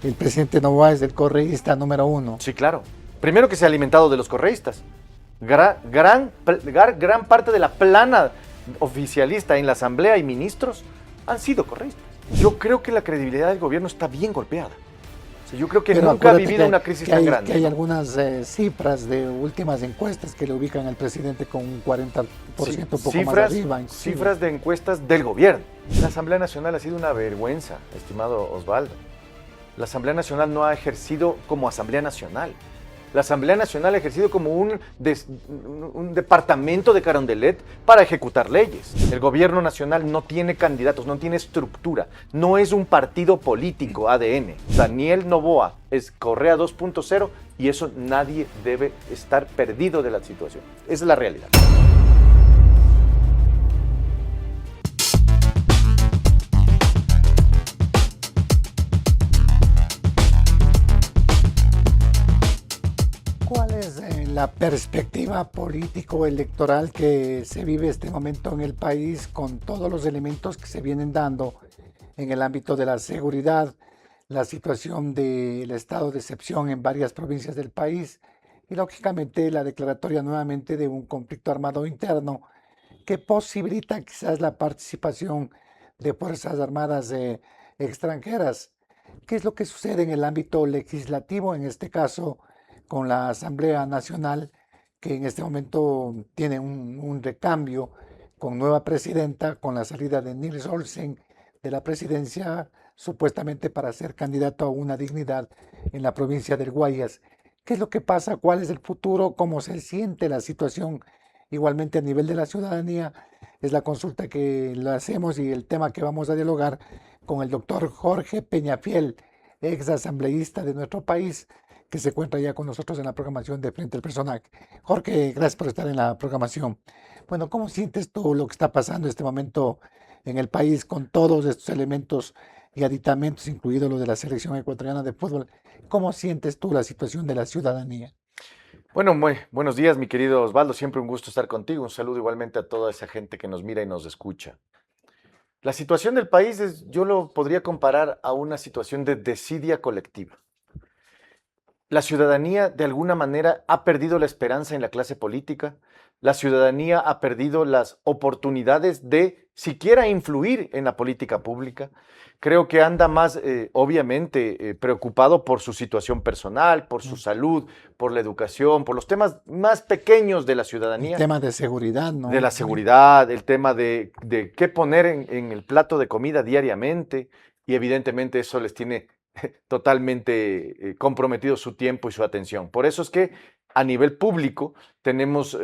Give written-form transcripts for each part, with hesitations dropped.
el presidente Noboa es el correísta número uno. Sí, claro. Primero que se ha alimentado de los correístas. Gran parte de la plana oficialista en la asamblea y ministros han sido correístas. Yo creo que la credibilidad del gobierno está bien golpeada. O sea, yo creo que Pero nunca ha acuérdate vivido que- una crisis que tan hay, grande. Que hay ¿no? algunas cifras de últimas encuestas que le ubican al presidente con un 40% un poco más arriba. Inclusive. Cifras de encuestas del gobierno. La Asamblea Nacional ha sido una vergüenza, estimado Osvaldo. La Asamblea Nacional no ha ejercido como Asamblea Nacional. La Asamblea Nacional ha ejercido como un departamento de Carondelet para ejecutar leyes. El gobierno nacional no tiene candidatos, no tiene estructura, no es un partido político ADN. Daniel Noboa es Correa 2.0 y eso nadie debe estar perdido de la situación. Esa es la realidad. ¿Cuál es la perspectiva político-electoral que se vive este momento en el país con todos los elementos que se vienen dando en el ámbito de la seguridad, la situación del estado de excepción en varias provincias del país y lógicamente la declaratoria nuevamente de un conflicto armado interno que posibilita quizás la participación de fuerzas armadas extranjeras? ¿Qué es lo que sucede en el ámbito legislativo, en este caso con la Asamblea Nacional, que en este momento tiene un recambio con nueva presidenta, con la salida de Nils Olsen de la presidencia, supuestamente para ser candidato a una dignidad en la provincia del Guayas? ¿Qué es lo que pasa? ¿Cuál es el futuro? ¿Cómo se siente la situación igualmente a nivel de la ciudadanía? Es la consulta que le hacemos y el tema que vamos a dialogar con el doctor Jorge Peñafiel, ex asambleísta de nuestro país, que se encuentra ya con nosotros en la programación de Frente al Personaje. Jorge, gracias por estar en la programación. Bueno, ¿cómo sientes tú lo que está pasando en este momento en el país con todos estos elementos y aditamentos, incluido lo de la selección ecuatoriana de fútbol? ¿Cómo sientes tú la situación de la ciudadanía? Bueno, muy buenos días, mi querido Osvaldo. Siempre un gusto estar contigo. Un saludo igualmente a toda esa gente que nos mira y nos escucha. La situación del país yo lo podría comparar a una situación de desidia colectiva. La ciudadanía de alguna manera ha perdido la esperanza en la clase política, la ciudadanía ha perdido las oportunidades de siquiera influir en la política pública. Creo que anda más, obviamente, preocupado por su situación personal, por su salud, por la educación, por los temas más pequeños de la El ciudadanía, tema de seguridad, de ¿no? la seguridad, el tema de qué poner en el plato de comida diariamente, y evidentemente eso les tiene totalmente comprometido su tiempo y su atención. Por eso es que a nivel público tenemos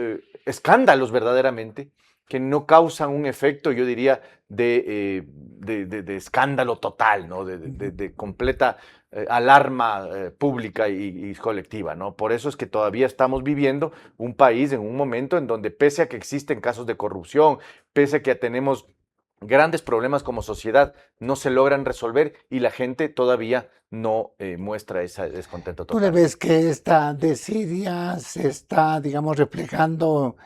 escándalos verdaderamente que no causan un efecto, yo diría, de escándalo total, ¿no? De completa alarma pública y colectiva, ¿no? Por eso es que todavía estamos viviendo un país en un momento en donde, pese a que existen casos de corrupción, pese a que tenemos grandes problemas como sociedad, no se logran resolver y la gente todavía no muestra ese descontento ¿Tú le total. ves que esta desidia se está, digamos, reflejando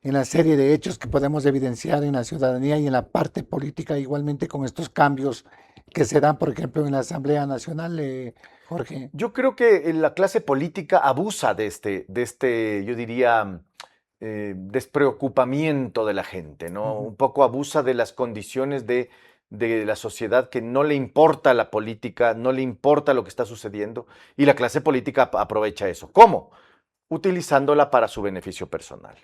en la serie de hechos que podemos evidenciar en la ciudadanía y en la parte política, igualmente con estos cambios que se dan, por ejemplo, en la Asamblea Nacional, Jorge? Yo creo que la clase política abusa yo diría, despreocupamiento de la gente, ¿no? Ujú. Un poco abusa de las condiciones de la sociedad, que no le importa la política, no le importa lo que está sucediendo, y la clase política aprovecha eso. ¿Cómo? Utilizándola para su beneficio personal.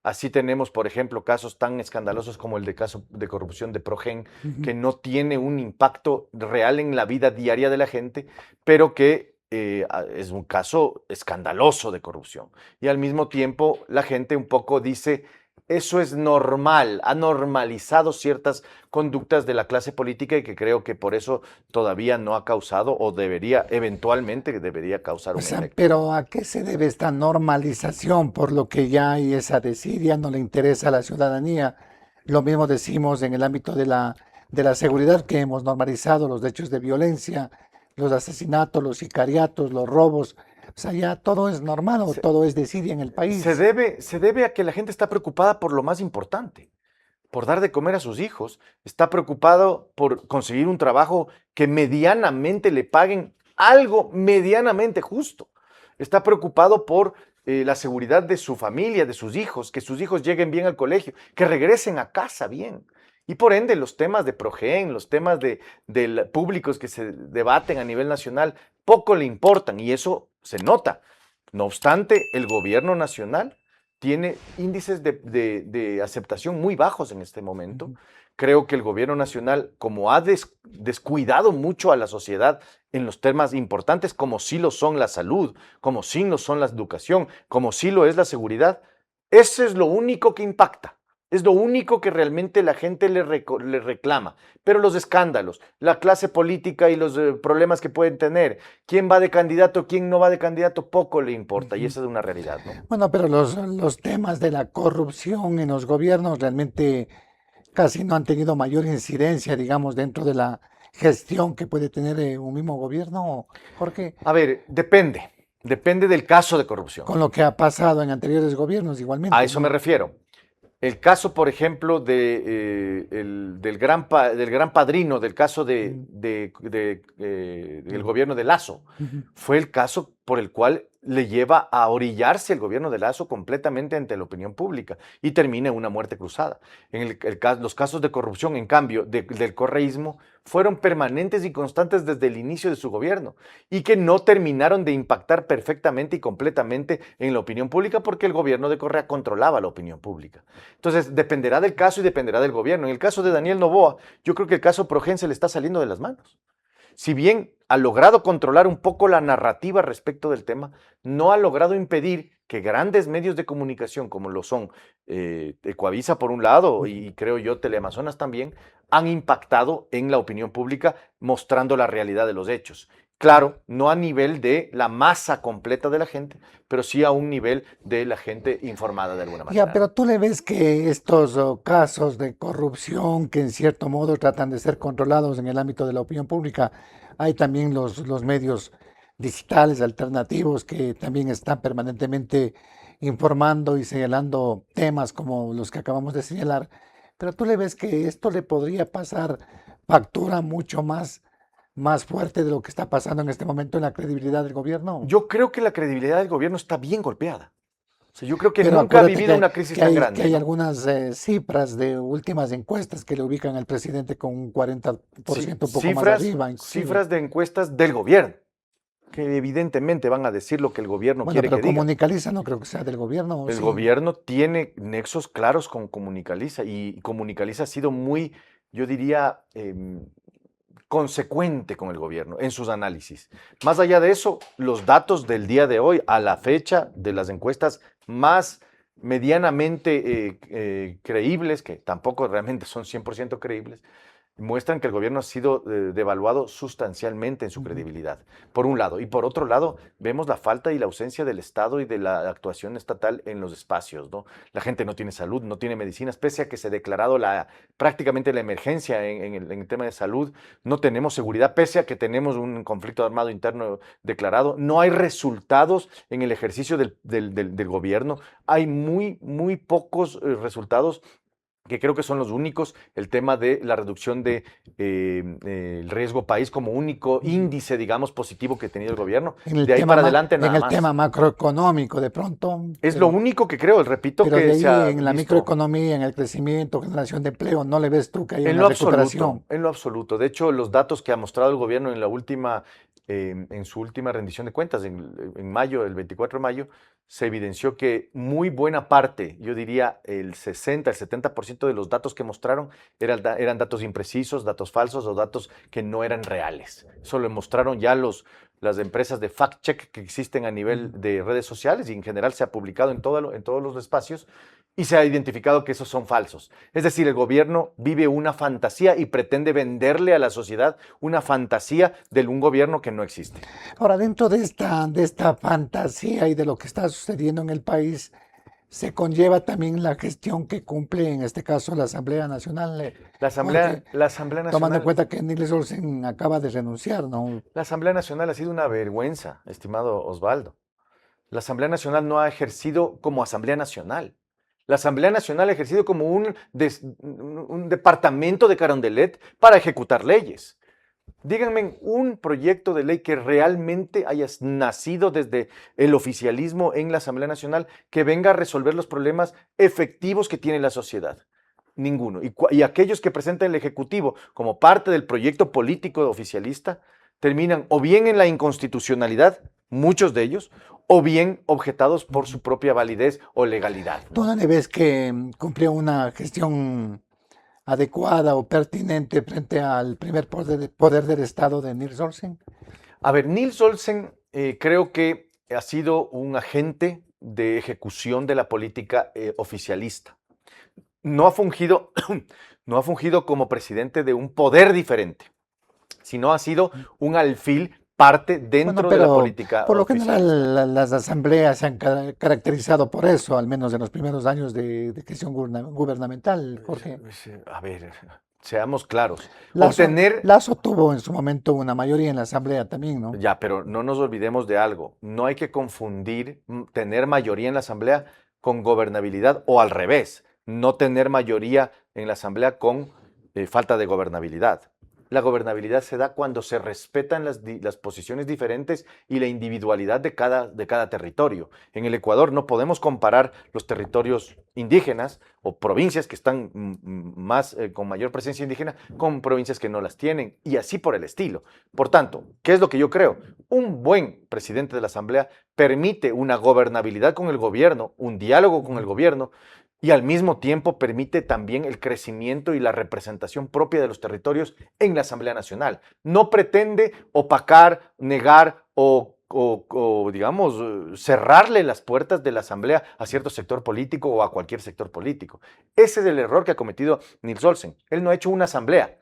Así tenemos, por ejemplo, casos tan escandalosos como el de caso de corrupción de Progen, Ujú. que no tiene un impacto real en la vida diaria de la gente, pero que es un caso escandaloso de corrupción. Y al mismo tiempo la gente un poco dice, eso es normal, ha normalizado ciertas conductas de la clase política y que creo que por eso todavía no ha causado o debería, eventualmente debería causar O un sea, efecto. pero ¿a qué se debe esta normalización? Por lo que ya hay esa desidia, no le interesa a la ciudadanía. Lo mismo decimos en el ámbito de la seguridad, que hemos normalizado los hechos de violencia, los asesinatos, los sicariatos, los robos. O sea, ya todo es normal o Se, todo es desidia en el país. se debe a que la gente está preocupada por lo más importante, por dar de comer a sus hijos, está preocupado por conseguir un trabajo que medianamente le paguen algo medianamente justo. Está preocupado por la seguridad de su familia, de sus hijos, que sus hijos lleguen bien al colegio, que regresen a casa bien. Y por ende, los temas de Progen, los temas públicos que se debaten a nivel nacional, poco le importan y eso se nota. No obstante, el gobierno nacional tiene índices de aceptación muy bajos en este momento. Creo que el gobierno nacional, como ha descuidado mucho a la sociedad en los temas importantes, como sí lo son la salud, como sí lo son la educación, como sí lo es la seguridad, eso es lo único que impacta. Es lo único que realmente la gente le reclama. Pero los escándalos, la clase política y los problemas que pueden tener, quién va de candidato, quién no va de candidato, poco le importa. Y esa es una realidad, ¿no? Bueno, pero los temas de la corrupción en los gobiernos realmente casi no han tenido mayor incidencia, digamos, dentro de la gestión que puede tener un mismo gobierno, Jorge, A ver, depende del caso de corrupción. con lo que ha pasado en anteriores gobiernos igualmente. A eso me refiero. El caso, por ejemplo, del gran padrino, del caso del gobierno de Lazo, fue el caso por el cual le lleva a orillarse el gobierno de Lazo completamente ante la opinión pública y termina en una muerte cruzada. Los casos de corrupción, en cambio, del correísmo, fueron permanentes y constantes desde el inicio de su gobierno y que no terminaron de impactar perfectamente y completamente en la opinión pública porque el gobierno de Correa controlaba la opinión pública. Entonces, dependerá del caso y dependerá del gobierno. En el caso de Daniel Noboa, yo creo que el caso Progen se le está saliendo de las manos. Si bien ha logrado controlar un poco la narrativa respecto del tema, no ha logrado impedir que grandes medios de comunicación, como lo son Ecuavisa por un lado y creo yo Teleamazonas también, han impactado en la opinión pública mostrando la realidad de los hechos. Claro, no a nivel de la masa completa de la gente, pero sí a un nivel de la gente informada de alguna manera. Ya, pero tú le ves que estos casos de corrupción que en cierto modo tratan de ser controlados en el ámbito de la opinión pública, hay también los medios digitales alternativos que también están permanentemente informando y señalando temas como los que acabamos de señalar, pero tú le ves que esto le podría pasar factura mucho más fuerte de lo que está pasando en este momento en la credibilidad del gobierno. Yo creo que la credibilidad del gobierno está bien golpeada. O sea, yo creo que Pero nunca ha acuérdate vivido una crisis tan grande. Que hay ¿no? algunas cifras de últimas encuestas que le ubican al presidente con un 40% un poco más arriba. Inclusive. Cifras de encuestas del gobierno, que evidentemente van a decir lo que el gobierno Bueno, quiere pero que diga. Comunicaliza no creo que sea del gobierno. ¿O El sí? gobierno tiene nexos claros con Comunicaliza y Comunicaliza ha sido muy, yo diría, consecuente con el gobierno en sus análisis. Más allá de eso, los datos del día de hoy, a la fecha de las encuestas más medianamente creíbles, que tampoco realmente son 100% creíbles, muestran que el gobierno ha sido devaluado sustancialmente en su credibilidad, por un lado. Y por otro lado, vemos la falta y la ausencia del Estado y de la actuación estatal en los espacios, ¿no? La gente no tiene salud, no tiene medicinas, pese a que se ha declarado prácticamente la emergencia en el tema de salud. No tenemos seguridad, pese a que tenemos un conflicto armado interno declarado. No hay resultados en el ejercicio del gobierno. Hay muy pocos resultados que creo que son los únicos, el tema de la reducción el riesgo país como único índice, digamos, positivo que ha tenido el gobierno. De ahí para adelante nada más. En el tema macroeconómico, de pronto. Es lo único que creo, repito, pero que de ahí se ha en la visto. Microeconomía, en el crecimiento, generación de empleo, ¿no le ves tú que hay En una lo recuperación? absoluto, en lo absoluto. De hecho, los datos que ha mostrado el gobierno en su última rendición de cuentas, en mayo, el 24 de mayo, se evidenció que muy buena parte, yo diría el 60, el 70% de los datos que mostraron eran datos imprecisos, datos falsos o datos que no eran reales. Eso lo mostraron ya las empresas de fact-check que existen a nivel de redes sociales y en general se ha publicado en todos los espacios y se ha identificado que esos son falsos. Es decir, el gobierno vive una fantasía y pretende venderle a la sociedad una fantasía de un gobierno que no existe. Ahora, dentro de esta fantasía y de lo que está sucediendo en el país, se conlleva también la gestión que cumple, en este caso, la Asamblea Nacional. La Asamblea Nacional. Tomando en cuenta que Niles Olsen acaba de renunciar, ¿no? La Asamblea Nacional ha sido una vergüenza, estimado Osvaldo. La Asamblea Nacional no ha ejercido como Asamblea Nacional. La Asamblea Nacional ha ejercido como un departamento de Carondelet para ejecutar leyes. Díganme un proyecto de ley que realmente haya nacido desde el oficialismo en la Asamblea Nacional que venga a resolver los problemas efectivos que tiene la sociedad. Ninguno. Y aquellos que presentan el Ejecutivo como parte del proyecto político oficialista terminan o bien en la inconstitucionalidad, muchos de ellos, o bien objetados por su propia validez o legalidad, ¿Tú ¿no? dónde ves que cumplió una gestión adecuada o pertinente frente al primer poder del Estado de Niels Olsen? A ver, Nils Olsen creo que ha sido un agente de ejecución de la política oficialista. No ha fungido, no ha fungido como presidente de un poder diferente, sino ha sido un alfil parte Bueno, dentro de la pero política por lo oficialista. general las asambleas se han caracterizado por eso, al menos en los primeros años de gestión gubernamental, Jorge. A ver, seamos claros. Lazo, Obtener, Lazo tuvo en su momento una mayoría en la asamblea también, ¿no? ya, pero no nos olvidemos de algo. No hay que confundir tener mayoría en la asamblea con gobernabilidad o al revés, no tener mayoría en la asamblea con falta de gobernabilidad. La gobernabilidad se da cuando se respetan las posiciones diferentes y la individualidad de cada territorio. En el Ecuador no podemos comparar los territorios indígenas o provincias que están más con mayor presencia indígena con provincias que no las tienen y así por el estilo. Por tanto, ¿qué es lo que yo creo? Un buen presidente de la Asamblea permite una gobernabilidad con el gobierno, un diálogo con el gobierno, y al mismo tiempo permite también el crecimiento y la representación propia de los territorios en la Asamblea Nacional. No pretende opacar, negar o, digamos, cerrarle las puertas de la Asamblea a cierto sector político o a cualquier sector político. Ese es el error que ha cometido Nils Olsen. Él no ha hecho una asamblea,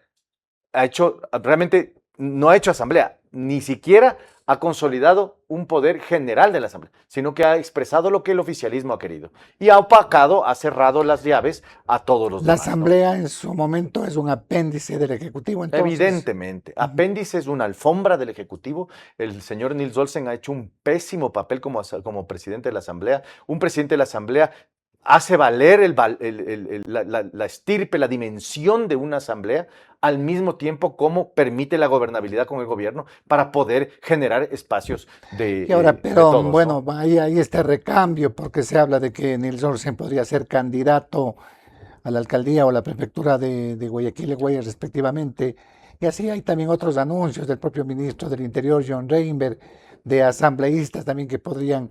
realmente no ha hecho asamblea, ni siquiera ha consolidado un poder general de la asamblea, sino que ha expresado lo que el oficialismo ha querido y ha opacado, ha cerrado las llaves a todos los La demás, ¿no? asamblea en su momento es un apéndice del Ejecutivo, entonces. Evidentemente, apéndice es una alfombra del Ejecutivo. El señor Nils Olsen ha hecho un pésimo papel como presidente de la Asamblea. Un presidente de la Asamblea hace valer la estirpe, la dimensión de una asamblea, al mismo tiempo como permite la gobernabilidad con el gobierno para poder generar espacios Y ahora, de pero todos, bueno, ¿no? hay este recambio porque se habla de que Nils Olsen podría ser candidato a la alcaldía o la prefectura de Guayaquil y Guayas respectivamente. Y así hay también otros anuncios del propio ministro del Interior, John Reinberg, de asambleístas también que podrían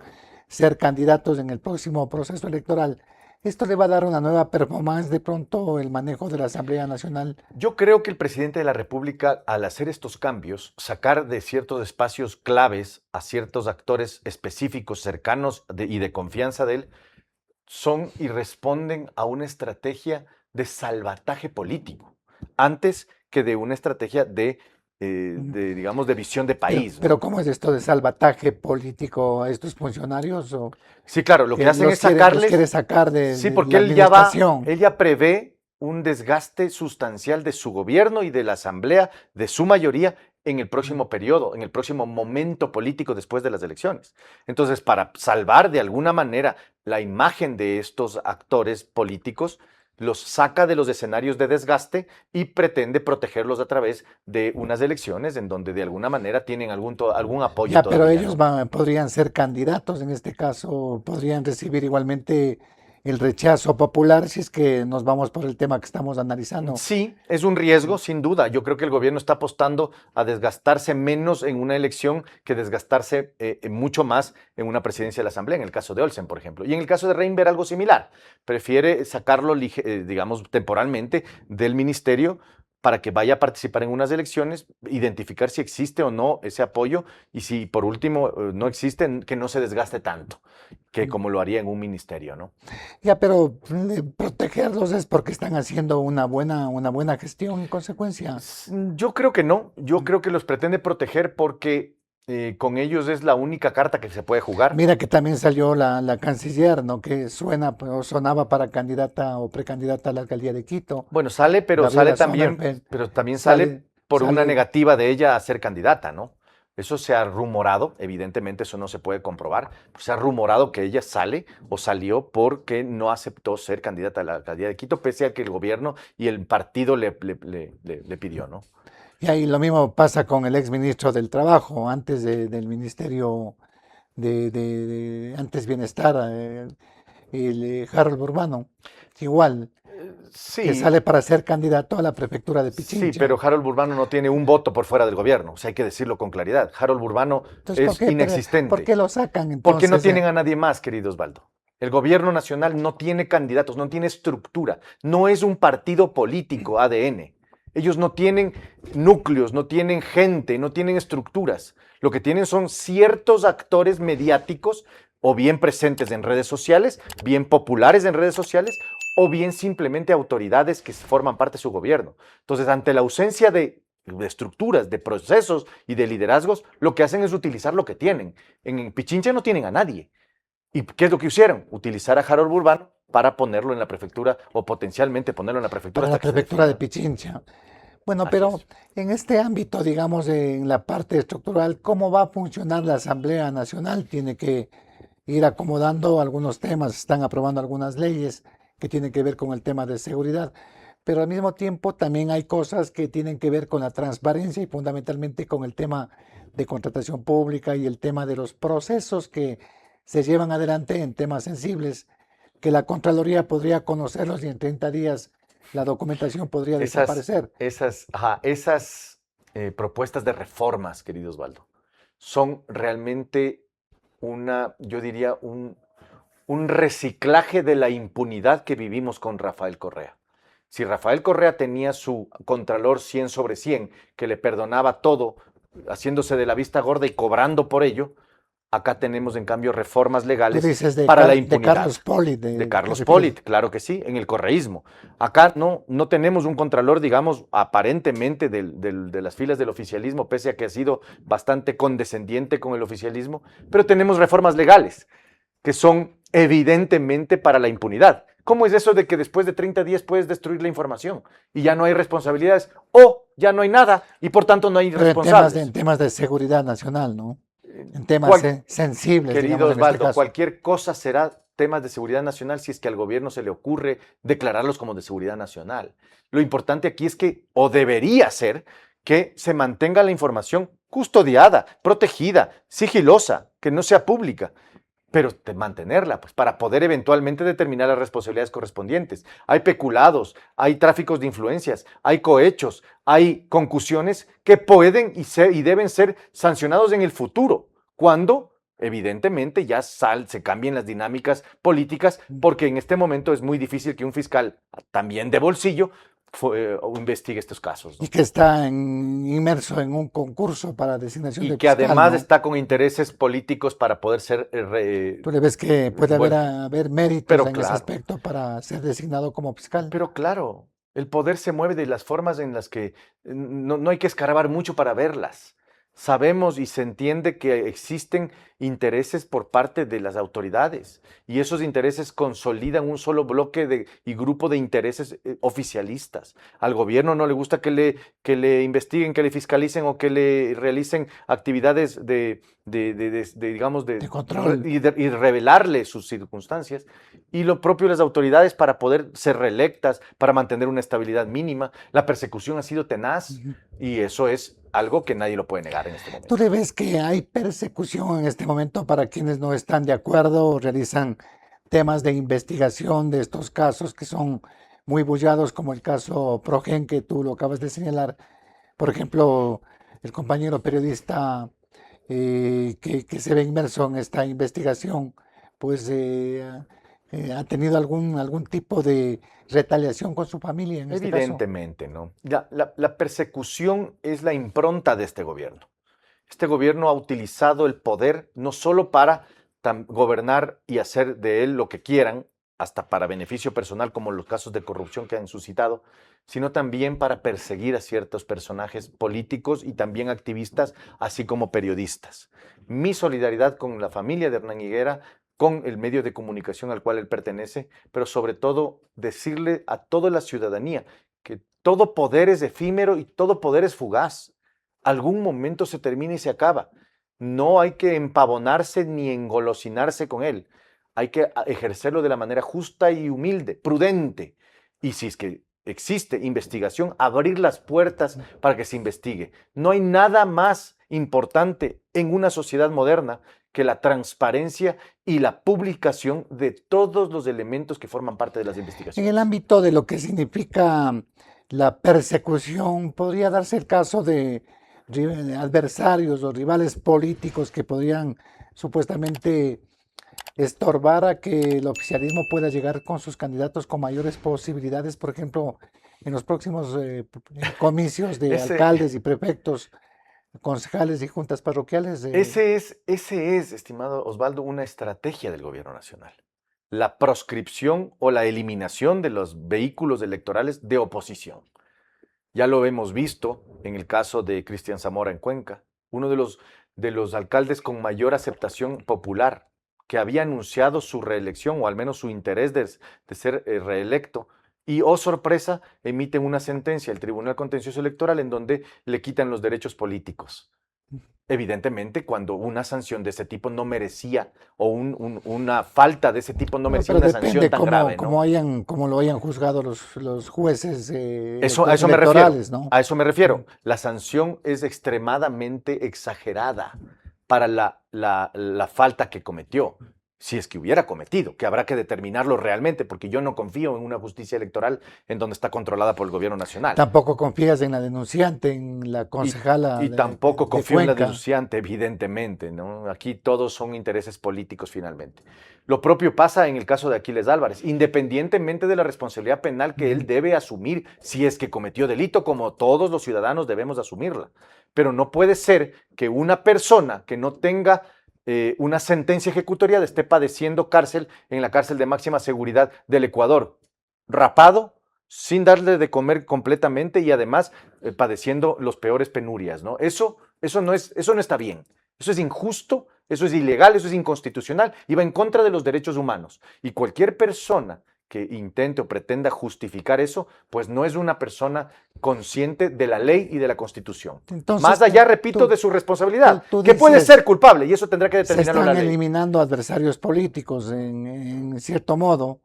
ser candidatos en el próximo proceso electoral. ¿Esto le va a dar una nueva performance de pronto el manejo de la Asamblea Nacional? Yo creo que el presidente de la República, al hacer estos cambios, sacar de ciertos espacios claves a ciertos actores específicos, cercanos y de confianza de él, son y responden a una estrategia de salvataje político, antes que de una estrategia digamos, de visión de país, Pero ¿no? ¿cómo es esto de salvataje político a estos funcionarios? ¿O Sí, claro, lo que que hacen es los quiere sacarles, sacar sí, de porque la administración? él ya prevé un desgaste sustancial de su gobierno y de la asamblea, de su mayoría, en el próximo periodo, en el próximo momento político después de las elecciones. Entonces, para salvar de alguna manera la imagen de estos actores políticos, los saca de los escenarios de desgaste y pretende protegerlos a través de unas elecciones en donde de alguna manera tienen algún apoyo Ya, pero todavía, ellos ¿no? podrían ser candidatos en este caso, podrían recibir igualmente el rechazo popular si es que nos vamos por el tema que estamos analizando. Sí, es un riesgo, sin duda. Yo creo que el gobierno está apostando a desgastarse menos en una elección que desgastarse mucho más en una presidencia de la Asamblea, en el caso de Olsen, por ejemplo. Y en el caso de Reinber, algo similar. Prefiere sacarlo, digamos, temporalmente del ministerio para que vaya a participar en unas elecciones, identificar si existe o no ese apoyo y si por último no existe, que no se desgaste tanto, que como lo haría en un ministerio, ¿no? Ya, pero protegerlos es porque están haciendo una buena gestión en consecuencia. Yo creo que no, yo creo que los pretende proteger porque con ellos es la única carta que se puede jugar. Mira que también salió la canciller, ¿no? Que suena o sonaba para candidata o precandidata a la alcaldía de Quito, Bueno, sale, Gabriela Sommerfeld. pero también sale Sale, por una sale. negativa de ella a ser candidata, ¿no? Eso se ha rumorado, evidentemente eso no se puede comprobar, pero se ha rumorado que ella sale o salió porque no aceptó ser candidata a la alcaldía de Quito, pese a que el gobierno y el partido le pidió, ¿no? Y ahí lo mismo pasa con el ex ministro del Trabajo, antes del Ministerio antes Bienestar, Harold Burbano, igual, que Sí, sale para ser candidato a la prefectura de sí, pero Pichincha. Harold Burbano no tiene un voto por fuera del gobierno, o sea, hay que decirlo con claridad. Harold Burbano Entonces, es por inexistente. qué lo sacan Porque no entonces? tienen a nadie más, querido Osvaldo. El gobierno nacional no tiene candidatos, no tiene estructura, no es un partido político ADN. Ellos no tienen núcleos, no tienen gente, no tienen estructuras. Lo que tienen son ciertos actores mediáticos o bien presentes en redes sociales, bien populares en redes sociales, o bien simplemente autoridades que forman parte de su gobierno. Entonces, ante la ausencia de estructuras, de procesos y de liderazgos, lo que hacen es utilizar lo que tienen. En Pichincha no tienen a nadie. ¿Y qué es lo que hicieron? Utilizar a Harold Burbano para ponerlo en la prefectura o potencialmente ponerlo en la prefectura Para la hasta que se prefectura de defina. Pichincha. Bueno, Así pero es. en este ámbito, digamos, en la parte estructural, ¿cómo va a funcionar la Asamblea Nacional? Tiene que ir acomodando algunos temas, están aprobando algunas leyes que tienen que ver con el tema de seguridad, pero al mismo tiempo también hay cosas que tienen que ver con la transparencia y fundamentalmente con el tema de contratación pública y el tema de los procesos que se llevan adelante en temas sensibles, que la Contraloría podría conocerlos y en 30 días la documentación podría Esas, desaparecer. esas propuestas de reformas, querido Osvaldo, son realmente yo diría, un reciclaje de la impunidad que vivimos con Rafael Correa. Si Rafael Correa tenía su contralor 100 sobre 100, que le perdonaba todo, haciéndose de la vista gorda y cobrando por ello, acá tenemos en cambio reformas Tú legales dices para la De impunidad. Carlos Poli, De ¿te Carlos refieres? Polit, claro que sí, en el correísmo. Acá no tenemos un contralor, digamos, aparentemente de las filas del oficialismo, pese a que ha sido bastante condescendiente con el oficialismo, pero tenemos reformas legales que son evidentemente para la impunidad. ¿Cómo es eso de que después de 30 días puedes destruir la información y ya no hay responsabilidades o ya no hay nada y por tanto no hay Pero en responsables? temas de seguridad nacional, ¿no? En temas ¿Cuál, sensibles, Querido digamos, en este Osvaldo, caso. cualquier cosa será temas de seguridad nacional si es que al gobierno se le ocurre declararlos como de seguridad nacional. Lo importante aquí es que, o debería ser, que se mantenga la información custodiada, protegida, sigilosa, que no sea pública, pero de mantenerla, pues, para poder eventualmente determinar las responsabilidades correspondientes. Hay peculados, hay tráficos de influencias, hay cohechos, hay concusiones que pueden y deben ser sancionados en el futuro, cuando evidentemente ya se cambien las dinámicas políticas, porque en este momento es muy difícil que un fiscal, también de bolsillo, investigue estos casos, Y ¿no? que está inmerso en un concurso para designación Y de que fiscal, además ¿no? está con intereses políticos para poder ser, Tú le ves que puede bueno, haber méritos pero en ese claro, aspecto para ser designado como fiscal. pero claro, el poder se mueve de las formas en las que no hay que escarbar mucho para verlas. Sabemos y se entiende que existen intereses por parte de las autoridades y esos intereses consolidan un solo bloque y grupo de intereses oficialistas. Al gobierno no le gusta que le investiguen, que le fiscalicen o que le realicen actividades digamos, De control. y revelarle sus circunstancias. Y lo propio de las autoridades para poder ser reelectas, para mantener una estabilidad mínima. La persecución ha sido tenaz Ujú. y eso es algo que nadie lo puede negar en este ¿Tú momento. le ves que hay persecución en este momento para quienes no están de acuerdo o realizan temas de investigación de estos casos que son muy bullados, como el caso Progen que tú lo acabas de señalar? Por ejemplo, el compañero periodista que se ve inmerso en esta investigación, pues ha tenido algún tipo de retaliación con su familia en este caso. Evidentemente, ¿no? La persecución es la impronta de este gobierno. Este gobierno ha utilizado el poder no solo para gobernar y hacer de él lo que quieran, hasta para beneficio personal, como los casos de corrupción que han suscitado, sino también para perseguir a ciertos personajes políticos y también activistas, así como periodistas. Mi solidaridad con la familia de Hernán Higuera, con el medio de comunicación al cual él pertenece, pero sobre todo decirle a toda la ciudadanía que todo poder es efímero y todo poder es fugaz. Algún momento se termina y se acaba. No hay que empavonarse ni engolosinarse con él. Hay que ejercerlo de la manera justa y humilde, prudente. Y si es que existe investigación, abrir las puertas para que se investigue. No hay nada más importante en una sociedad moderna que la transparencia y la publicación de todos los elementos que forman parte de las En el investigaciones. ámbito de lo que significa la persecución, podría darse el caso de adversarios o rivales políticos que podrían supuestamente estorbar a que el oficialismo pueda llegar con sus candidatos con mayores posibilidades, por ejemplo, en los próximos comicios de Ese, alcaldes y prefectos, concejales y juntas parroquiales. ese es, estimado Osvaldo, una estrategia del gobierno nacional. La proscripción o la eliminación de los vehículos electorales de oposición. Ya lo hemos visto en el caso de Cristian Zamora en Cuenca, uno de los alcaldes con mayor aceptación popular, que había anunciado su reelección o al menos su interés de ser reelecto. Y, oh sorpresa, emiten una sentencia, el Tribunal Contencioso Electoral, en donde le quitan los derechos políticos. Evidentemente, cuando una sanción de ese tipo no merecía, o una falta de ese tipo no Bueno, merecía pero una sanción depende tan grave, ¿no? cómo lo hayan juzgado los jueces A eso me refiero. electorales, ¿no? A eso me refiero. La sanción es extremadamente exagerada para la falta que cometió. Si es que hubiera cometido, que habrá que determinarlo realmente, porque yo no confío en una justicia electoral en donde está controlada por el gobierno nacional. Tampoco confías en la denunciante, en la concejala Y tampoco de confío en la Cuenca. denunciante, evidentemente, ¿no? Aquí todos son intereses políticos finalmente. Lo propio pasa en el caso de Aquiles Álvarez, independientemente de la responsabilidad penal que él debe asumir si es que cometió delito, como todos los ciudadanos debemos asumirla. Pero no puede ser que una persona que no tenga una sentencia ejecutoriada esté padeciendo cárcel en la cárcel de máxima seguridad del Ecuador, rapado, sin darle de comer completamente y además padeciendo los peores penurias, ¿no? Eso no está bien. Eso es injusto, eso es ilegal, eso es inconstitucional y va en contra de los derechos humanos. Y cualquier persona que intente o pretenda justificar eso, pues no es una persona consciente de la ley y de la Constitución. Entonces, Más allá, repito, de su responsabilidad, que puede dices, ser culpable y eso tendrá que se determinarlo la están ley. eliminando adversarios políticos en cierto modo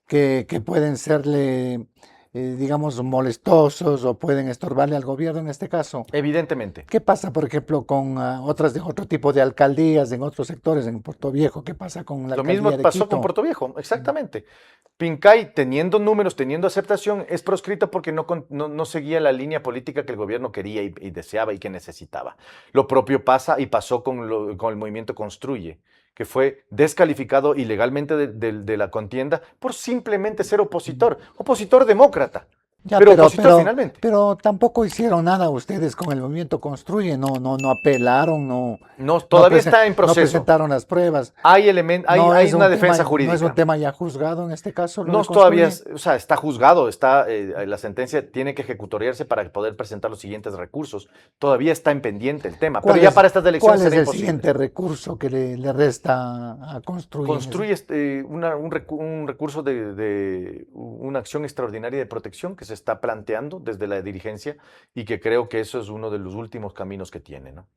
que pueden serle, digamos, molestosos o pueden estorbarle al gobierno en este caso. Evidentemente. ¿Qué pasa, por ejemplo, con otro tipo de alcaldías en otros sectores, en Puerto Viejo? ¿Qué pasa con la Lo alcaldía mismo de pasó Quito? con Puerto Viejo, exactamente. Pincay, teniendo números, teniendo aceptación, es proscrito porque no seguía la línea política que el gobierno quería y deseaba y que necesitaba. Lo propio pasa y pasó con el movimiento Construye, que fue descalificado ilegalmente de la contienda por simplemente ser opositor demócrata, Ya, pero opositor finalmente. pero tampoco hicieron nada ustedes con el movimiento Construye, no apelaron, No, todavía está en no proceso. presentaron las pruebas. Hay No hay es una un defensa tema, jurídica. no es un tema ya juzgado en este caso, lo No de todavía, Construye. o sea, está juzgado, la sentencia tiene que ejecutoriarse para poder presentar los siguientes recursos. Todavía está en pendiente el tema, pero ya para estas elecciones ¿Cuál es será el imposible. siguiente recurso que le resta a Construye? Construye un recurso de una acción extraordinaria de protección que se está planteando desde la dirigencia y que creo que eso es uno de los últimos caminos que tiene, ¿no?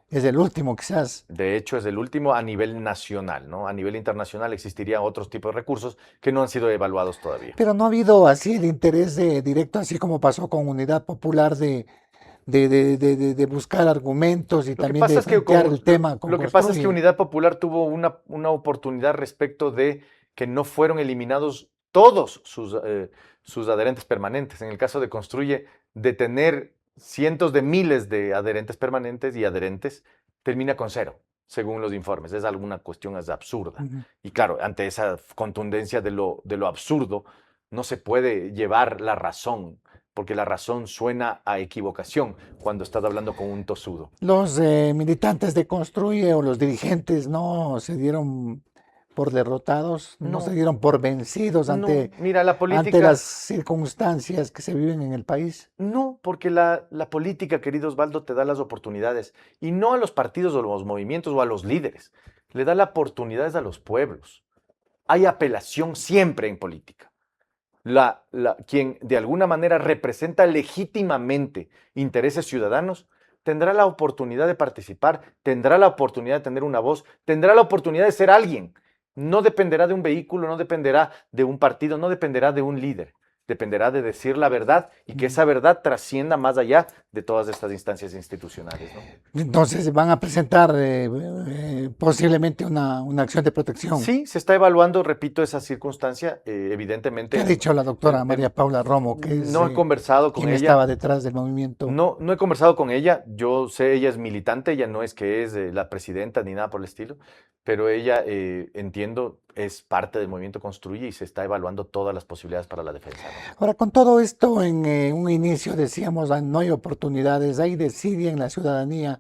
Es el último, quizás. De hecho, es el último a nivel nacional, ¿no? A nivel internacional existirían otros tipos de recursos que no han sido evaluados todavía. Pero no ha habido así el interés directo, así como pasó con Unidad Popular, de buscar argumentos y Lo que también pasa de es que plantear el tema con lo que pasa es que Construye. Unidad Popular tuvo una oportunidad respecto de que no fueron eliminados todos sus adherentes permanentes. En el caso de Construye, de tener cientos de miles de adherentes permanentes y adherentes, termina con cero, según los informes. Es alguna cuestión es absurda. Ujú. Y claro, ante esa contundencia de lo absurdo, no se puede llevar la razón, porque la razón suena a equivocación cuando estás hablando con un tosudo. Los militantes de Construye o los dirigentes no se dieron por derrotados, no se No, dieron por vencidos no, mira, la ante política, las circunstancias que se viven en el país. no, porque la política, querido Osvaldo, te da las oportunidades, y no a los partidos o los movimientos o a los líderes, le da las oportunidades a los pueblos. Hay apelación siempre en política. Quien de alguna manera representa legítimamente intereses ciudadanos, tendrá la oportunidad de participar, tendrá la oportunidad de tener una voz, tendrá la oportunidad de ser alguien. No dependerá de un vehículo, no dependerá de un partido, no dependerá de un líder. dependerá de decir la verdad y que esa verdad trascienda más allá de todas estas instancias institucionales, ¿no? Entonces van a presentar posiblemente una acción de protección. Sí, se está evaluando, repito, esa circunstancia, ¿Qué evidentemente. ha dicho la doctora de- María Paula Romo, que es No he conversado con quien ella. estaba detrás del movimiento? No, no he conversado con ella. Yo sé, ella es militante, ella no es que es la presidenta ni nada por el estilo, pero ella, entiendo, es parte del movimiento Construye y se está evaluando todas las posibilidades para la defensa, ¿no? Ahora, con todo esto, en un inicio decíamos, no hay oportunidades, hay desidia en la ciudadanía.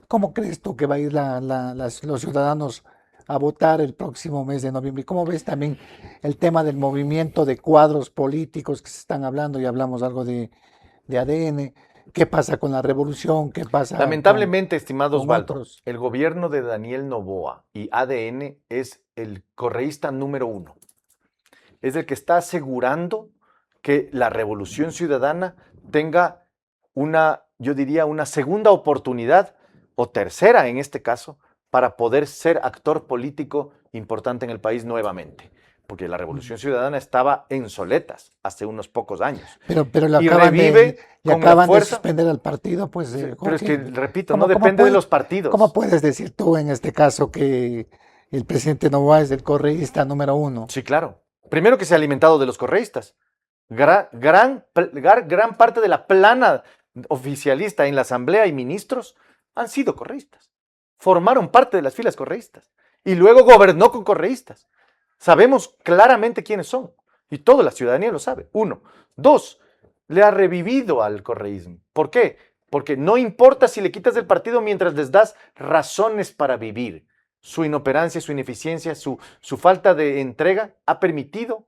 ¿Cómo crees tú que va a ir los ciudadanos a votar el próximo mes de noviembre? ¿Y cómo ves también el tema del movimiento de cuadros políticos que se están hablando? Y hablamos algo de ADN. ¿Qué pasa con la revolución? ¿Qué pasa Lamentablemente, estimado con Osvaldo, otros? el gobierno de Daniel Noboa y ADN es el correísta número uno. Es el que está asegurando que la revolución ciudadana tenga una, yo diría, una segunda oportunidad, o tercera en este caso, para poder ser actor político importante en el país nuevamente. Porque la revolución ciudadana estaba en soletas hace unos pocos años. Pero Y revive le con la acaban de fuerza. suspender al partido, pues, Sí, pero es que, Jorge, repito, ¿cómo- no cómo depende de puede- los partidos. ¿cómo puedes decir tú en este caso que el presidente Noboa es el correísta número uno? Sí, claro. Primero que se ha alimentado de los correístas. Gran parte de la plana oficialista en la Asamblea y ministros han sido correístas. Formaron parte de las filas correístas. Y luego gobernó con correístas. Sabemos claramente quiénes son. Y toda la ciudadanía lo sabe. Uno. Dos, le ha revivido al correísmo. ¿Por qué? Porque no importa si le quitas del partido mientras les das razones para vivir. Su inoperancia, su ineficiencia, su falta de entrega ha permitido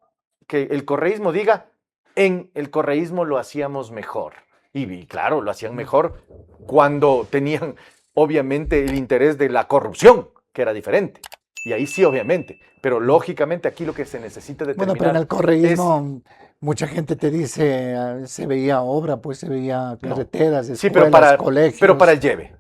que el correísmo diga, en el correísmo lo hacíamos mejor. Y claro, lo hacían mejor cuando tenían, obviamente, el interés de la corrupción, que era diferente. Y ahí sí, obviamente. Pero lógicamente aquí lo que se necesita Bueno, determinar pero en el es... correísmo mucha gente te dice, se veía obra, pues se veía No. carreteras, Sí, escuelas, colegios, pero para el lleve.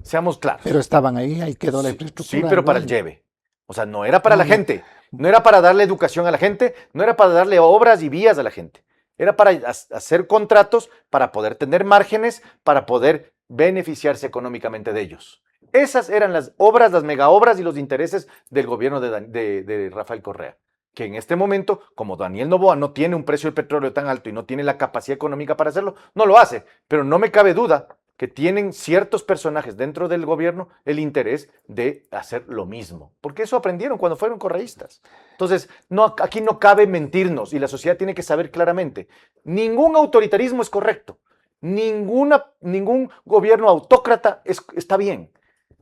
Seamos claros. pero estaban ahí quedó la Sí, infraestructura. sí, pero para el igual. lleve. O sea, no era para No, la gente. No era para darle educación a la gente. No era para darle obras y vías a la gente. Era para hacer contratos, para poder tener márgenes, para poder beneficiarse económicamente de ellos. Esas eran las obras, las megaobras y los intereses del gobierno de Rafael Correa. Que en este momento, como Daniel Noboa no tiene un precio del petróleo tan alto y no tiene la capacidad económica para hacerlo, no lo hace. Pero no me cabe duda que tienen ciertos personajes dentro del gobierno el interés de hacer lo mismo. Porque eso aprendieron cuando fueron correístas. Entonces, aquí no cabe mentirnos y la sociedad tiene que saber claramente, ningún autoritarismo es correcto. Ningún gobierno autócrata está bien.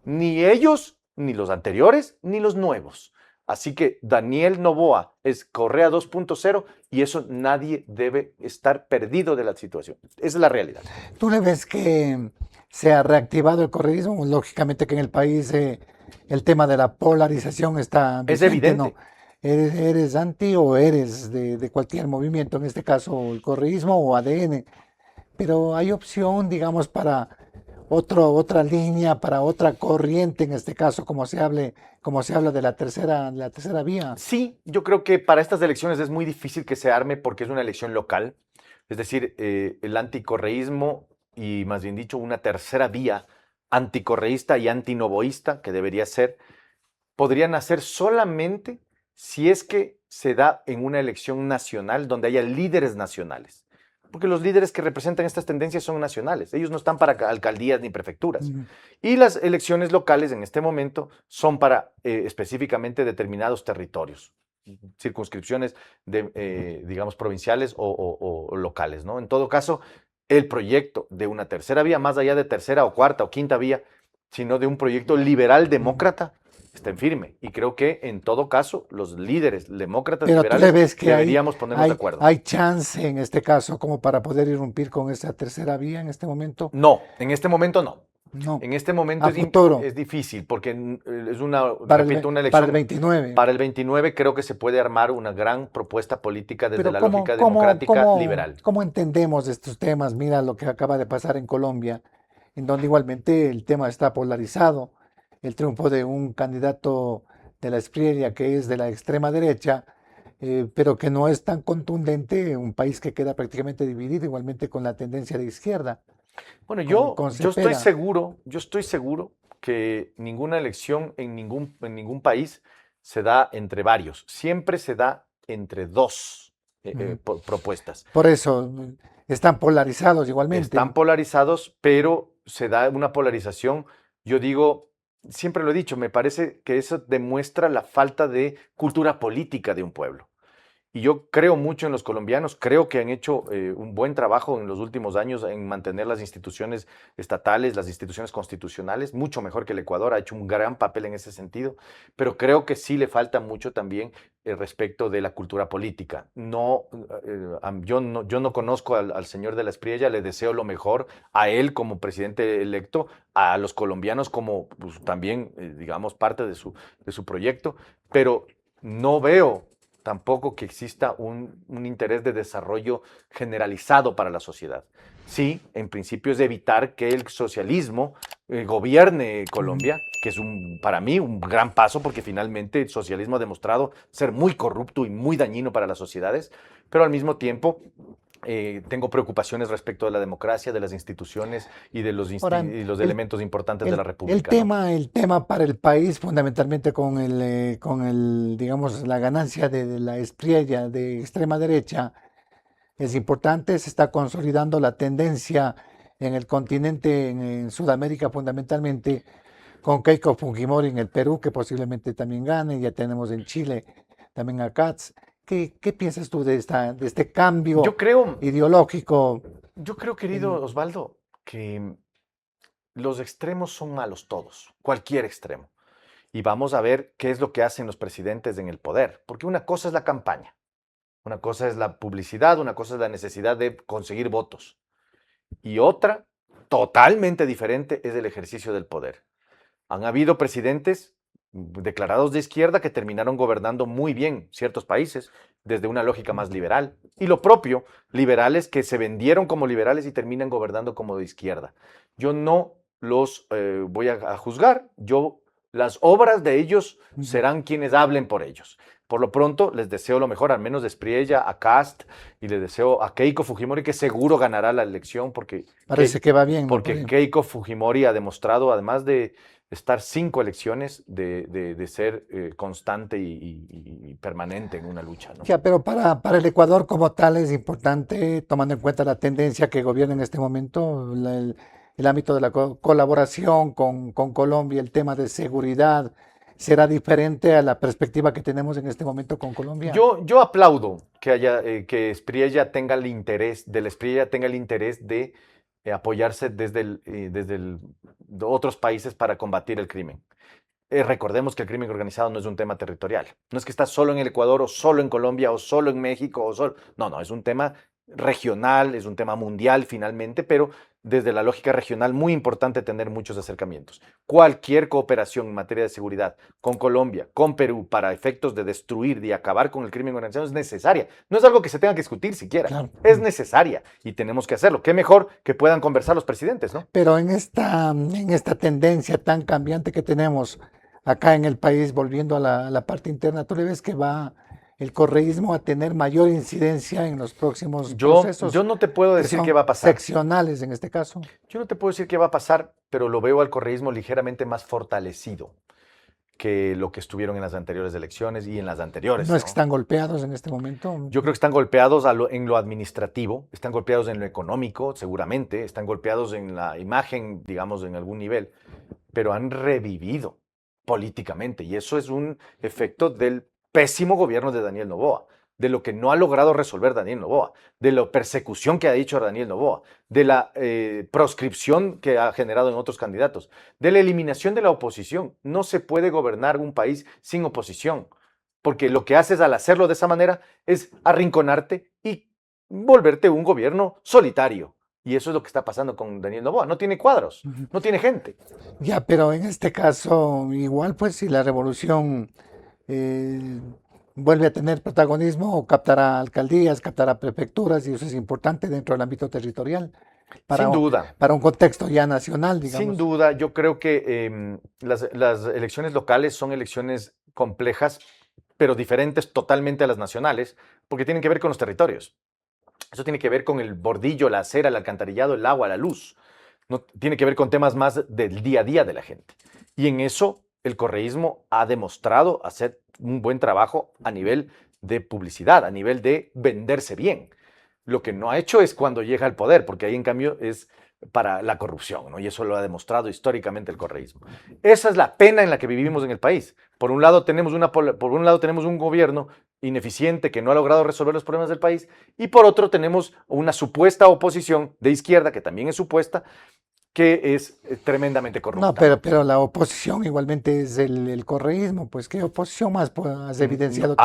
Ni ellos, ni los anteriores, ni los nuevos. Así que Daniel Noboa es Correa 2.0 y eso nadie debe estar perdido de la situación. Esa es la realidad. ¿Tú le ves que se ha reactivado el correísmo? Lógicamente que en el país el tema de la polarización está Es vigente, evidente. ¿no? ¿Eres anti o eres de cualquier movimiento, en este caso el correísmo o ADN? Pero hay opción, digamos, para otra línea, para otra corriente, en este caso, como se habla de la tercera vía. Sí, yo creo que para estas elecciones es muy difícil que se arme porque es una elección local. Es decir, el anticorreísmo y más bien dicho una tercera vía anticorreísta y antinovoísta, que debería ser, podría nacer solamente si es que se da en una elección nacional donde haya líderes nacionales. Porque los líderes que representan estas tendencias son nacionales. Ellos no están para alcaldías ni prefecturas. Y las elecciones locales en este momento son para específicamente determinados territorios, circunscripciones digamos, provinciales o locales, ¿no? En todo caso, el proyecto de una tercera vía, más allá de tercera o cuarta o quinta vía, sino de un proyecto liberal demócrata, está en firme. Y creo que en todo caso los líderes demócratas Pero liberales tú le ves que deberíamos ponernos de acuerdo. hay chance en este caso como para poder irrumpir con esa tercera vía en este momento. No, en este momento no. No. En este momento A futuro. es difícil porque es una elección. Para el 29. Para el 29 creo que se puede armar una gran propuesta política desde Pero la lógica democrática liberal. ¿cómo entendemos estos temas? Mira lo que acaba de pasar en Colombia, en donde igualmente el tema está polarizado. El triunfo de un candidato de la Espriella que es de la extrema derecha pero que no es tan contundente, un país que queda prácticamente dividido, igualmente con la tendencia de izquierda, Bueno, con yo Cepeda. estoy seguro que ninguna elección en ningún país se da entre varios, siempre se da entre dos Ujú. propuestas. Por eso están polarizados Están igualmente. polarizados, pero se da una polarización, yo digo, siempre lo he dicho, me parece que eso demuestra la falta de cultura política de un pueblo. Y yo creo mucho en los colombianos, creo que han hecho un buen trabajo en los últimos años en mantener las instituciones estatales, las instituciones constitucionales, mucho mejor que el Ecuador, ha hecho un gran papel en ese sentido, pero creo que sí le falta mucho también respecto de la cultura política. Yo no conozco al señor de la Espriella, le deseo lo mejor a él como presidente electo, a los colombianos como pues, también, digamos, parte de su proyecto, pero no veo tampoco que exista un interés de desarrollo generalizado para la sociedad. Sí, en principio es de evitar que el socialismo gobierne Ujú. Colombia, que es para mí un gran paso porque finalmente el socialismo ha demostrado ser muy corrupto y muy dañino para las sociedades, pero al mismo tiempo tengo preocupaciones respecto de la democracia, de las instituciones y de Ahora, y los el, elementos importantes de la el República, ¿no? tema, el tema para el país, fundamentalmente digamos, la ganancia de la Espriella de extrema derecha, es importante, se está consolidando la tendencia en el continente, en Sudamérica fundamentalmente, con Keiko Fujimori en el Perú, que posiblemente también gane, ya tenemos en Chile también a Katz. ¿Qué piensas tú de este cambio Yo creo, ideológico yo creo, querido en, Osvaldo, que los extremos son malos todos, cualquier extremo. Y vamos a ver qué es lo que hacen los presidentes en el poder, porque una cosa es la campaña, una cosa es la publicidad, una cosa es la necesidad de conseguir votos, y otra, totalmente diferente, es el ejercicio del poder. Han habido presidentes declarados de izquierda que terminaron gobernando muy bien ciertos países desde una lógica más liberal. Y lo propio, liberales que se vendieron como liberales y terminan gobernando como de izquierda. Yo no los voy a juzgar, las obras de ellos serán quienes hablen por ellos. Por lo pronto, les deseo lo mejor, al menos de Espriella, a Cast, y les deseo a Keiko Fujimori, que seguro ganará la elección, parece que va bien, ¿no? porque Keiko Fujimori ha demostrado, además de estar 5 elecciones, de ser constante y permanente en una lucha, ¿no? Ya, pero para el Ecuador como tal es importante, tomando en cuenta la tendencia que gobierna en este momento, el ámbito de la colaboración con Colombia, el tema de seguridad, ¿será diferente a la perspectiva que tenemos en este momento con Colombia? Yo aplaudo que Espriella tenga el interés, Espriella tenga el interés de apoyarse de otros países para combatir el crimen. Recordemos que el crimen organizado no es un tema territorial. No es que está solo en el Ecuador o solo en Colombia o solo en México o solo. No, no, es un tema regional, es un tema mundial finalmente, pero desde la lógica regional muy importante tener muchos acercamientos. Cualquier cooperación en materia de seguridad con Colombia, con Perú, para efectos de destruir, de acabar con el crimen organizado es necesaria. No es algo que se tenga que discutir siquiera. Claro. Es necesaria y tenemos que hacerlo. Qué mejor que puedan conversar los presidentes, ¿no? Pero en esta tendencia tan cambiante que tenemos acá en el país, volviendo a la parte interna, ¿tú le ves que va el correísmo a tener mayor incidencia en los próximos Yo procesos no te puedo que decir qué son va a pasar. seccionales en este caso? Yo no te puedo decir qué va a pasar, pero lo veo al correísmo ligeramente más fortalecido que lo que estuvieron en las anteriores elecciones y en las No anteriores, es que ¿no? están golpeados en este momento. Yo creo que están golpeados en lo administrativo, están golpeados en lo económico, seguramente, están golpeados en la imagen, digamos, en algún nivel, pero han revivido políticamente y eso es un efecto del pésimo gobierno de Daniel Noboa, de lo que no ha logrado resolver Daniel Noboa, de la persecución que ha hecho Daniel Noboa, de la proscripción que ha generado en otros candidatos, de la eliminación de la oposición. No se puede gobernar un país sin oposición, porque lo que haces al hacerlo de esa manera es arrinconarte y volverte un gobierno solitario. Y eso es lo que está pasando con Daniel Noboa. No tiene cuadros, Ujú. no tiene gente. Ya, pero en este caso, igual, pues, si la revolución eh, vuelve a tener protagonismo, captará alcaldías, captará prefecturas, y eso es importante dentro del ámbito territorial, Sin duda, para un contexto ya nacional, sin digamos. duda, yo creo que las elecciones locales son elecciones complejas pero diferentes totalmente a las nacionales, porque tienen que ver con los territorios. Eso tiene que ver con el bordillo, la acera, el alcantarillado, el agua, la luz. No, tiene que ver con temas más del día a día de la gente. Y en eso el correísmo ha demostrado hacer un buen trabajo a nivel de publicidad, a nivel de venderse bien. Lo que no ha hecho es cuando llega al poder, porque ahí en cambio es para la corrupción, ¿no? Y eso lo ha demostrado históricamente el correísmo. Esa es la pena en la que vivimos en el país. Por un lado tenemos un gobierno ineficiente que no ha logrado resolver los problemas del país, y por otro tenemos una supuesta oposición de izquierda, que también es supuesta, que es tremendamente corrupta. No, pero la oposición igualmente es el correísmo, pues ¿qué oposición más has evidenciado tú?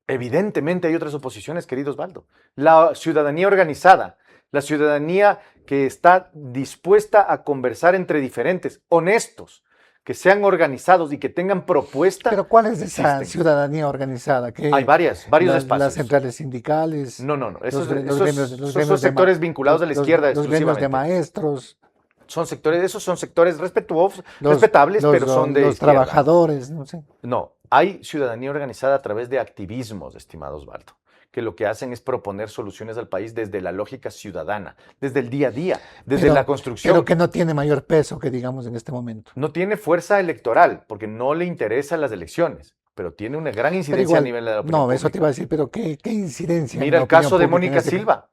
Evidentemente hay otras oposiciones, querido Osvaldo. La ciudadanía organizada, la ciudadanía que está dispuesta a conversar entre diferentes, honestos, que sean organizados y que tengan propuestas. Pero ¿cuál es esa ciudadanía organizada? Hay varios espacios. Las centrales sindicales. No. Esos Los son sectores vinculados a la izquierda los gremios exclusivamente. de maestros. Esos son sectores respetables, pero son de los izquierda. Trabajadores, no sé. No, hay ciudadanía organizada a través de activismos, estimado Osvaldo, que lo que hacen es proponer soluciones al país desde la lógica ciudadana, desde el día a día, desde la construcción. Pero que no tiene mayor peso que digamos en este momento. No tiene fuerza electoral, porque no le interesan las elecciones, pero tiene una gran incidencia a nivel de la opinión pública. Eso te iba a decir, pero ¿qué incidencia? Mira el caso de Mónica Silva.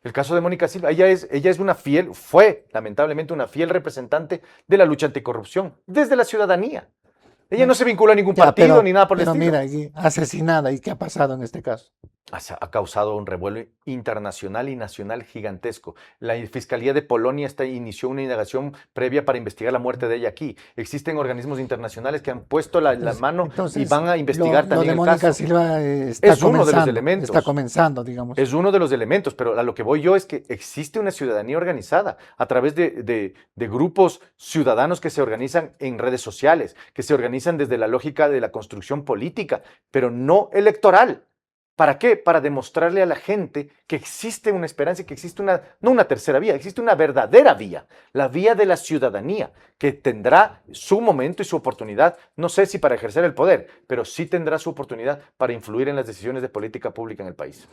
El caso de Mónica Silva, ella es fue lamentablemente una fiel representante de la lucha anticorrupción, desde la ciudadanía. Ella no se vincula a ningún partido ni nada por el estilo. Pero mira, asesinada, ¿y qué ha pasado en este caso? Ha causado un revuelo internacional y nacional gigantesco. La Fiscalía de Polonia inició una indagación previa para investigar la muerte de ella aquí. Existen organismos internacionales que han puesto la mano y van a investigar también el caso. Mónica Silva es uno de los elementos. Está comenzando, digamos. Es uno de los elementos, pero a lo que voy yo es que existe una ciudadanía organizada a través de grupos ciudadanos que se organizan en redes sociales, que se organizan desde la lógica de la construcción política, pero no electoral. ¿Para qué? Para demostrarle a la gente que existe una esperanza y que existe no una tercera vía, existe una verdadera vía, la vía de la ciudadanía, que tendrá su momento y su oportunidad, no sé si para ejercer el poder, pero sí tendrá su oportunidad para influir en las decisiones de política pública en el país.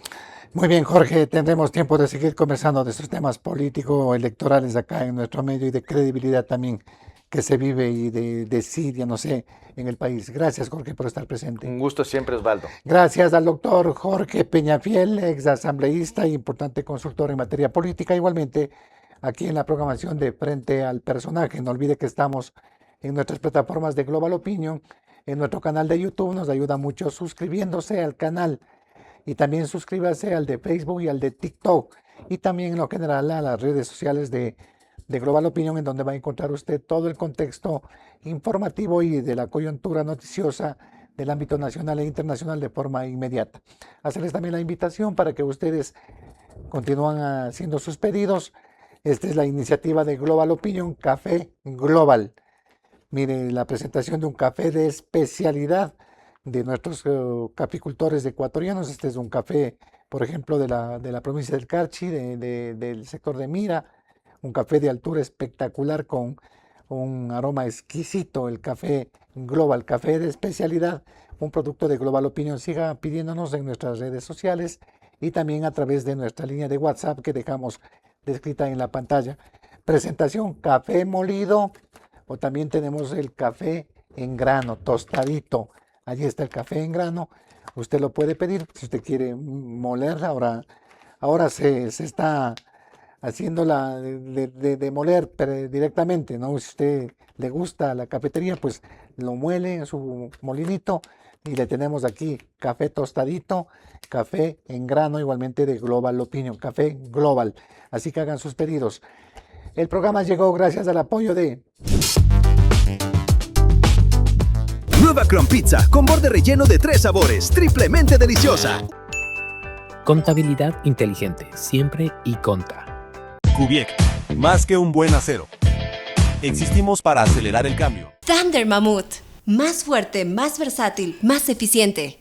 Muy bien, Jorge, tendremos tiempo de seguir conversando de estos temas político-electorales acá en nuestro medio y de credibilidad también que se vive y de desidia, no sé, en el país. Gracias, Jorge, por estar presente. Un gusto siempre, Osvaldo. Gracias al doctor Jorge Peñafiel, ex asambleísta e importante consultor en materia política, igualmente aquí en la programación de Frente al Personaje. No olvide que estamos en nuestras plataformas de Global Opinion, en nuestro canal de YouTube. Nos ayuda mucho suscribiéndose al canal y también suscríbase al de Facebook y al de TikTok y también en lo general a las redes sociales de Global Opinion, en donde va a encontrar usted todo el contexto informativo y de la coyuntura noticiosa del ámbito nacional e internacional de forma inmediata. Hacerles también la invitación para que ustedes continúen haciendo sus pedidos. Esta es la iniciativa de Global Opinion, Café Global. Mire, la presentación de un café de especialidad de nuestros caficultores ecuatorianos. Este es un café, por ejemplo, de la provincia del Carchi, del sector de Mira. Un café de altura espectacular con un aroma exquisito, el café Global, café de especialidad, un producto de Global Opinion. Siga pidiéndonos en nuestras redes sociales y también a través de nuestra línea de WhatsApp que dejamos descrita en la pantalla. Presentación, café molido, o también tenemos el café en grano, tostadito. Allí está el café en grano. Usted lo puede pedir si usted quiere moler. Ahora se está haciéndola de moler directamente, ¿no? Si usted le gusta la cafetería, pues lo muele en su molinito y le tenemos aquí café tostadito, café en grano, igualmente de Global Opinion, café Global. Así que hagan sus pedidos. El programa llegó gracias al apoyo de... Nueva Crown Pizza con borde relleno de 3 sabores, triplemente deliciosa. Contabilidad inteligente, siempre y conta. Kubiek, más que un buen acero. Existimos para acelerar el cambio. Thunder Mammoth, más fuerte, más versátil, más eficiente.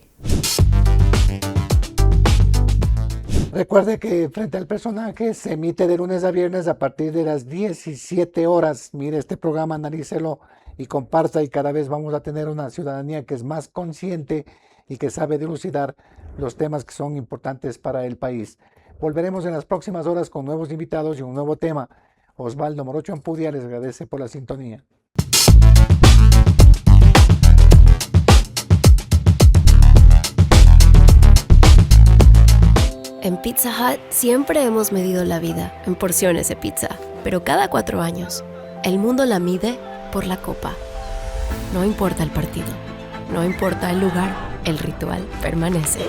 Recuerde que Frente al Personaje se emite de lunes a viernes a partir de las 17 horas. Mire este programa, analícelo y comparta, y cada vez vamos a tener una ciudadanía que es más consciente y que sabe dilucidar los temas que son importantes para el país. Volveremos en las próximas horas con nuevos invitados y un nuevo tema. Osvaldo Morocho Ampudia les agradece por la sintonía. En Pizza Hut siempre hemos medido la vida en porciones de pizza, pero cada 4 años, el mundo la mide por la copa. No importa el partido, no importa el lugar, el ritual permanece.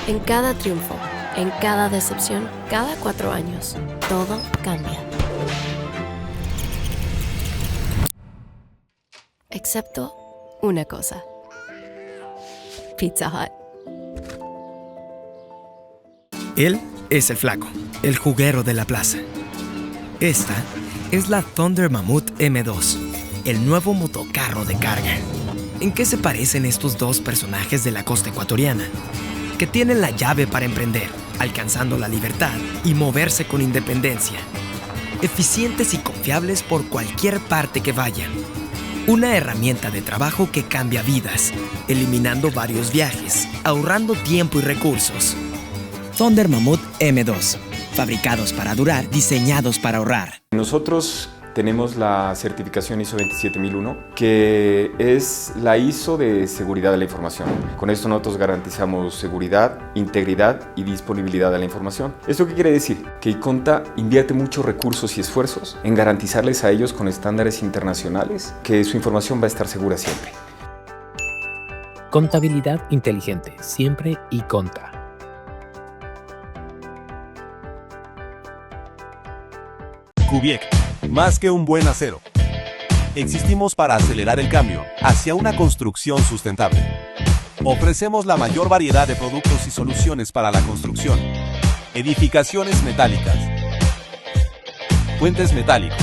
En cada triunfo, en cada decepción, cada 4 años, todo cambia. Excepto una cosa. Pizza Hut. Él es el flaco, el juguero de la plaza. Esta es la Thunder Mammoth M2, el nuevo motocarro de carga. ¿En qué se parecen estos dos personajes de la costa ecuatoriana? Que tienen la llave para emprender, alcanzando la libertad y moverse con independencia. Eficientes y confiables por cualquier parte que vayan. Una herramienta de trabajo que cambia vidas, eliminando varios viajes, ahorrando tiempo y recursos. Thunder Mammoth M2. Fabricados para durar, diseñados para ahorrar. Nosotros tenemos la certificación ISO 27001, que es la ISO de seguridad de la información. Con esto nosotros garantizamos seguridad, integridad y disponibilidad de la información. ¿Esto qué quiere decir? Que Iconta invierte muchos recursos y esfuerzos en garantizarles a ellos con estándares internacionales que su información va a estar segura siempre. Contabilidad inteligente, siempre Iconta. Kubiek, más que un buen acero. Existimos para acelerar el cambio hacia una construcción sustentable. Ofrecemos la mayor variedad de productos y soluciones para la construcción. Edificaciones metálicas. Puentes metálicos.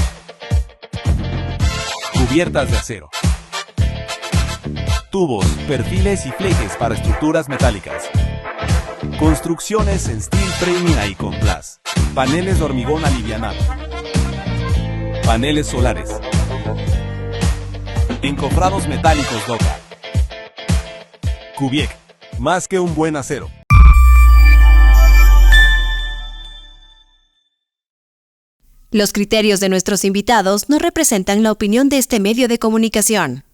Cubiertas de acero. Tubos, perfiles y flejes para estructuras metálicas. Construcciones en steel framing y Icon Plus. Paneles de hormigón alivianado. Paneles solares. Encofrados metálicos Doca. Kubiek, más que un buen acero. Los criterios de nuestros invitados no representan la opinión de este medio de comunicación.